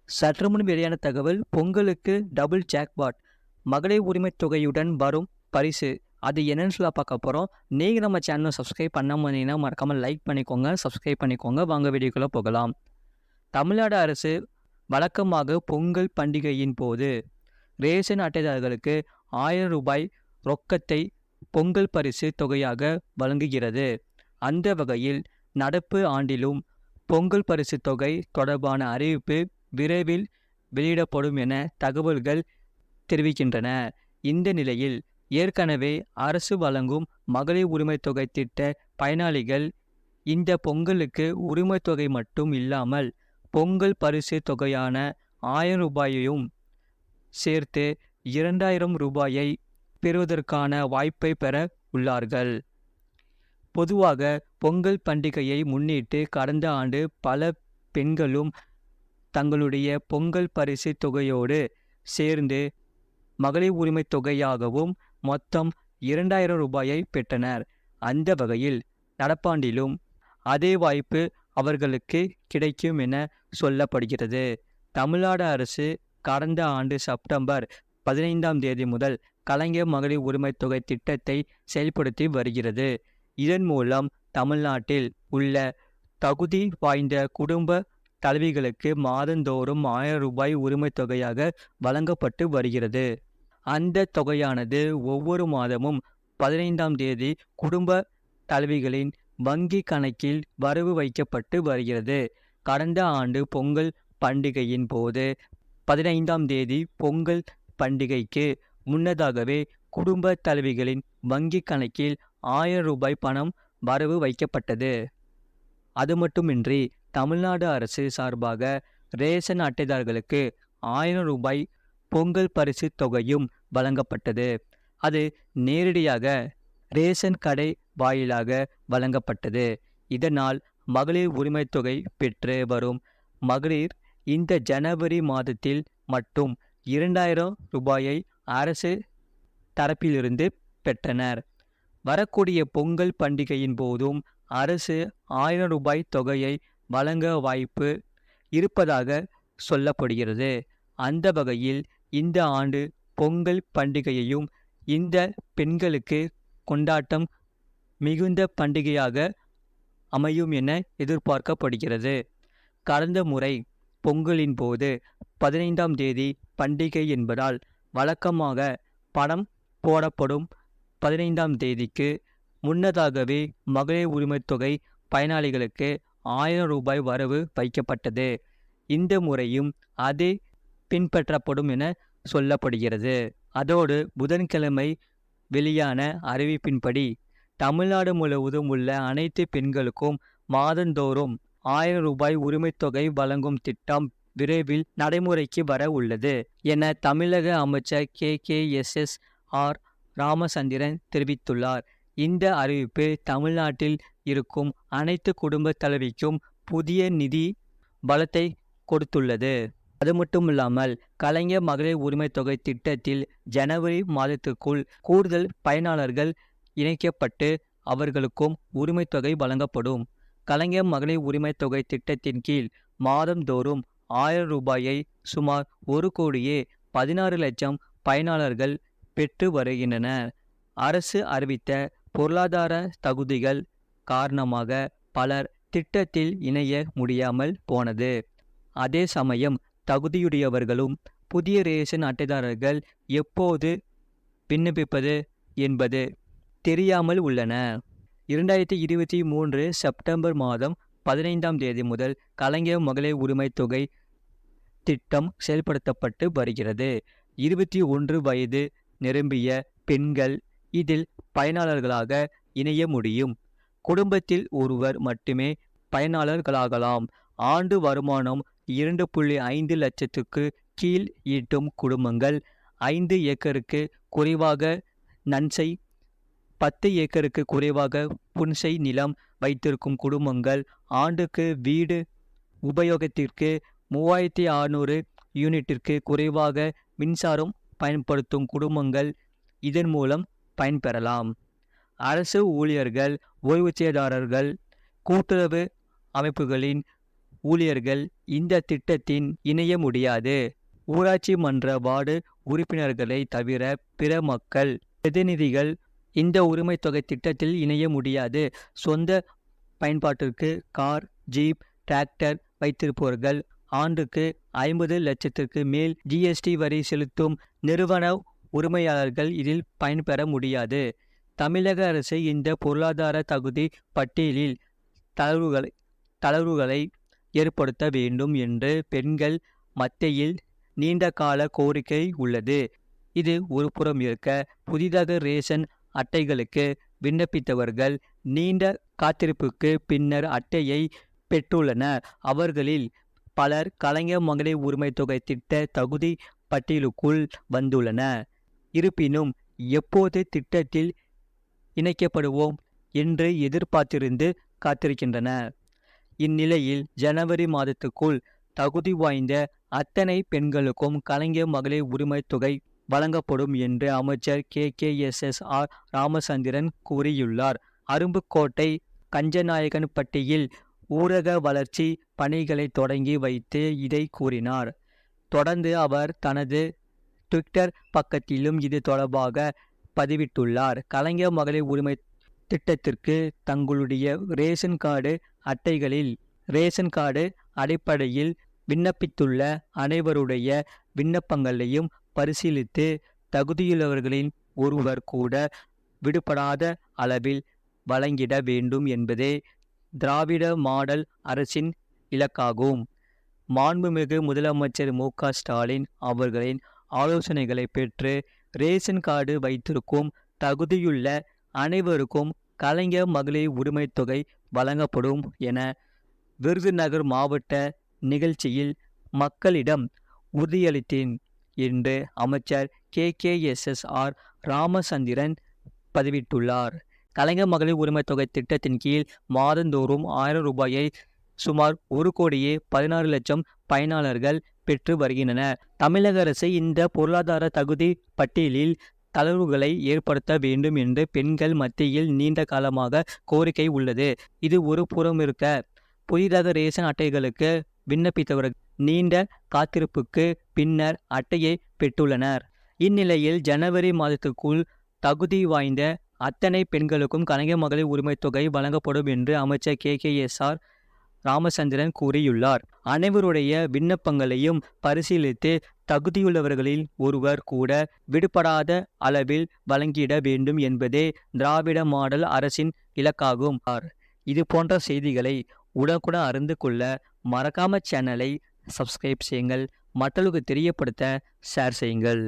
சற்றுமுன் வெளியான தகவல் பொங்கலுக்கு டபுள் ஜாக்பாட் மகளிர் உரிமை தொகையுடன் வரும் பரிசு. அது என்னன்னு சொல்ல பார்க்க போகிறோம். நீங்கள் நம்ம சேனலை சப்ஸ்கிரைப் பண்ணாமல் இருந்தீங்கன்னா மறக்காமல் லைக் பண்ணிக்கோங்க, சப்ஸ்கிரைப் பண்ணிக்கோங்க. வாங்க வீடியோக்குள்ளே போகலாம். தமிழ்நாடு அரசு வழக்கமாக பொங்கல் பண்டிகையின் போது ரேஷன் அட்டைதாரர்களுக்கு 1000 ரூபாய் ரொக்கத்தை பொங்கல் பரிசு தொகையாக வழங்குகிறது. அந்த வகையில் நடப்பு ஆண்டிலும் பொங்கல் பரிசு தொகை தொடர்பான அறிவிப்பு விரைவில் வெளியிடப்படும் என தகவல்கள் தெரிவிக்கின்றன. இந்த நிலையில் ஏற்கனவே அரசு வழங்கும் மகளிர் உரிமை தொகை திட்ட பயனாளிகள் இந்த பொங்கலுக்கு உரிமை தொகை மட்டும் இல்லாமல் பொங்கல் பரிசு தொகையான 1000 ரூபாயையும் சேர்த்து 2000 ரூபாயை பெறுவதற்கான வாய்ப்பை பெற உள்ளார்கள். பொதுவாக பொங்கல் பண்டிகையை முன்னிட்டு கடந்த ஆண்டு பல பெண்களும் தங்களுடைய பொங்கல் பரிசு தொகையோடு சேர்ந்து மகளிர் உரிமை தொகையாகவும் மொத்தம் 2000 ரூபாயை பெற்றனர். அந்த வகையில் நடப்பாண்டிலும் அதே வாய்ப்பு அவர்களுக்கு கிடைக்கும் என சொல்லப்படுகிறது. தமிழ்நாடு அரசு கடந்த ஆண்டு செப்டம்பர் 15ஆம் தேதி முதல் கலைஞர் மகளிர் உரிமை தொகை திட்டத்தை செயல்படுத்தி வருகிறது. இதன் மூலம் தமிழ்நாட்டில் உள்ள தகுதி வாய்ந்த குடும்ப தலைவிகளுக்கு மாதந்தோறும் 1000 ரூபாய் உரிமை தொகையாக வழங்கப்பட்டு வருகிறது. அந்த தொகையானது ஒவ்வொரு மாதமும் 15ஆம் தேதி குடும்ப தலைவிகளின் வங்கி கணக்கில் வரவு வைக்கப்பட்டு வருகிறது. கடந்த ஆண்டு பொங்கல் பண்டிகையின் போது 15ஆம் தேதி பொங்கல் பண்டிகைக்கு முன்னதாகவே குடும்ப தலைவிகளின் வங்கி கணக்கில் 1000 ரூபாய் பணம் வரவு வைக்கப்பட்டது. அது மட்டுமின்றி தமிழ்நாடு அரசு சார்பாக ரேஷன் அட்டைதாரர்களுக்கு 1000 ரூபாய் பொங்கல் பரிசு தொகையும் வழங்கப்பட்டது. அது நேரடியாக ரேஷன் கடை வாயிலாக வழங்கப்பட்டது. இதனால் மகளிர் உரிமை தொகை பெற்று வரும் மகளிர் இந்த ஜனவரி மாதத்தில் மட்டும் 2000 ரூபாயை அரசு தரப்பிலிருந்து பெற்றனர். வரக்கூடிய பொங்கல் பண்டிகையின் போதும் அரசு 1000 ரூபாய் தொகையை வழங்க வாய்ப்பு இருப்பதாக சொல்லப்படுகிறது. அந்த வகையில் இந்த ஆண்டு பொங்கல் பண்டிகையையும் இந்த பெண்களுக்கு கொண்டாட்டம் மிகுந்த பண்டிகையாக அமையும் என எதிர்பார்க்கப்படுகிறது. கடந்த முறை பொங்கலின் போது 15ஆம் தேதி பண்டிகை என்பதால் வழக்கமாக பணம் போடப்படும் 15ஆம் தேதிக்கு முன்னதாகவே மகளிர் உரிமை தொகை பயனாளிகளுக்கு 1000 ரூபாய் வரவு வைக்கப்பட்டது. இந்த முறையும் அதே பின்பற்றப்படும் என சொல்லப்படுகிறது. அதோடு புதன்கிழமை வெளியான அறிவிப்பின்படி தமிழ்நாடு முழுவதும் உள்ள அனைத்து பெண்களுக்கும் மாதந்தோறும் 1000 ரூபாய் உரிமை தொகை வழங்கும் திட்டம் விரைவில் நடைமுறைக்கு வர உள்ளது என தமிழக அமைச்சர் KKSSR ராமச்சந்திரன் தெரிவித்துள்ளார். இந்த அறிவிப்பு தமிழ்நாட்டில் இருக்கும் அனைத்து குடும்ப தலைவிக்கும் புதிய நிதி பலத்தை கொடுத்துள்ளது. அது மட்டுமில்லாமல் கலைஞர் மகளிர் உரிமை தொகை திட்டத்தில் ஜனவரி மாதத்துக்குள் கூடுதல் பயனாளர்கள் இணைக்கப்பட்டு அவர்களுக்கும் உரிமை தொகை வழங்கப்படும். கலைஞர் மகளிர் உரிமை தொகை திட்டத்தின் கீழ் மாதந்தோறும் 1000 ரூபாயை சுமார் 1,16,00,000 பயனாளர்கள் பெற்று வருகின்றனர். அரசு அறிவித்த பொருளாதார தகுதிகள் காரணமாக பலர் திட்டத்தில் இணைய முடியாமல் போனது. அதே சமயம் தகுதியுடையவர்களும் புதிய ரேஷன் அட்டைதாரர்கள் எப்போது விண்ணப்பிப்பது என்பது தெரியாமல் உள்ளனர். 2023 செப்டம்பர் மாதம் 15ஆம் தேதி முதல் கலைஞர் மகளிர் உரிமை தொகை திட்டம் செயல்படுத்தப்பட்டு வருகிறது. 21 வயது நிரம்பிய பெண்கள் இதில் பயனாளர்களாக இணைய முடியும். குடும்பத்தில் ஒருவர் மட்டுமே பயனாளர்களாகலாம். ஆண்டு வருமானம் 2.5 லட்சத்துக்கு கீழ் ஈட்டும் குடும்பங்கள், 5 ஏக்கருக்கு குறைவாக நன்சை, 10 ஏக்கருக்கு குறைவாக புன்சை நிலம் வைத்திருக்கும் குடும்பங்கள், ஆண்டுக்கு வீடு உபயோகத்திற்கு 3600 யூனிட்டிற்கு குறைவாக மின்சாரம் பயன்படுத்தும் குடும்பங்கள் இதன் மூலம் பயன்பெறலாம். அரசு ஊழியர்கள், ஓய்வூதியதாரர்கள், கூட்டுறவு அமைப்புகளின் ஊழியர்கள் இந்த திட்டத்தின் இணைய முடியாது. ஊராட்சி மன்ற வார்டு உறுப்பினர்களை தவிர பிற மக்கள் பிரதிநிதிகள் இந்த உரிமை தொகை திட்டத்தில் இணைய முடியாது. சொந்த பயன்பாட்டிற்கு கார், ஜீப், டிராக்டர் வைத்திருப்பவர்கள், ஆண்டுக்கு 50 லட்சத்திற்கு மேல் ஜிஎஸ்டி வரி செலுத்தும் நிறுவன உரிமையாளர்கள் இதில் பயன்பெற முடியாது. தமிழக அரசு இந்த பொருளாதார தகுதி பட்டியலில் தளர்வுகளை ஏற்படுத்த வேண்டும் என்று பெண்கள் மத்தியில் நீண்டகால கோரிக்கை உள்ளது. இது ஒருபுறம் இருக்க, புதிதாக ரேஷன் அட்டைகளுக்கு விண்ணப்பித்தவர்கள் நீண்ட காத்திருப்புக்கு பின்னர் அட்டையை பெற்றுள்ளனர். அவர்களில் பலர் கலைஞர் மகளிர் உரிமை தொகை திட்ட தகுதி பட்டியலுக்குள் வந்துள்ளனர். இருப்பினும் எப்போது திட்டத்தில் இணைக்கப்படுவோம் என்று எதிர்பார்த்திருந்து காத்திருக்கின்றனர். இந்நிலையில் ஜனவரி மாதத்துக்குள் தகுதி வாய்ந்த அத்தனை பெண்களுக்கும் கலைஞர் மகளிர் உரிமை தொகை வழங்கப்படும் என்று அமைச்சர் KKSSR ராமச்சந்திரன் கூறியுள்ளார். அரும்புக்கோட்டை கஞ்சநாயக்கன்பட்டியில் ஊரக வளர்ச்சி பணிகளை தொடங்கி வைத்து இதை கூறினார். தொடர்ந்து அவர் தனது ட்விட்டர் பக்கத்திலும் இது தொடர்பாக பதிவிட்டுள்ளார். கலைஞர் மகளிர் உரிமை திட்டத்திற்கு தங்களுடைய ரேஷன் கார்டு அட்டைகளில் ரேஷன் கார்டு அடிப்படையில் விண்ணப்பித்துள்ள அனைவருடைய விண்ணப்பங்களையும் பரிசீலித்து தகுதியுள்ளவர்களின் ஒருவர் கூட விடுபடாத அளவில் வழங்கிட வேண்டும் என்பதே திராவிட மாடல் அரசின் இலக்காகும். மாண்புமிகு முதலமைச்சர் MK ஸ்டாலின் அவர்களின் ஆலோசனைகளை பெற்று ரேஷன் கார்டு வைத்திருக்கும் தகுதியுள்ள அனைவருக்கும் கலைஞர் மகளிர் உரிமை தொகை வழங்கப்படும் என விருதுநகர் மாவட்ட நிகழ்ச்சியில் மக்களிடம் உறுதியளித்தேன் என்று அமைச்சர் KKSSR ராமச்சந்திரன் பதிவிட்டுள்ளார். கலைஞர் மகளிர் உரிமை தொகை திட்டத்தின் கீழ் மாதந்தோறும் 1000 ரூபாயை சுமார் 1,16,00,000 பயனாளர்கள் பெற்று வருகின்றனர். தமிழக அரசு இந்த பொருளாதார தகுதி பட்டியலில் தளர்வுகளை ஏற்படுத்த வேண்டும் என்று பெண்கள் மத்தியில் நீண்ட காலமாக கோரிக்கை உள்ளது. இது ஒரு புறம் இருக்க, புதிதாக ரேஷன் அட்டைகளுக்கு விண்ணப்பித்தவர்கள் நீண்ட காத்திருப்புக்கு பின்னர் அட்டையை பெற்றுள்ளனர். இந்நிலையில் ஜனவரி மாதத்துக்குள் தகுதி வாய்ந்த அத்தனை பெண்களுக்கும் கலைஞர் மகளிர் உரிமை தொகை வழங்கப்படும் என்று அமைச்சர் KKSR ராமச்சந்திரன் கூறியுள்ளார். அனைவருடைய விண்ணப்பங்களையும் பரிசீலித்து தகுதியுள்ளவர்களில் ஒருவர் கூட விடுபடாத அளவில் வழங்கிட வேண்டும் என்பதே திராவிட மாடல் அரசின் இலக்காகும். இது போன்ற செய்திகளை உடனுக்குடன் அறிந்து கொள்ள மறக்காம சேனலை சப்ஸ்கிரைப் செய்யுங்கள். மற்றவர்களுக்கு தெரியப்படுத்த ஷேர் செய்யுங்கள்.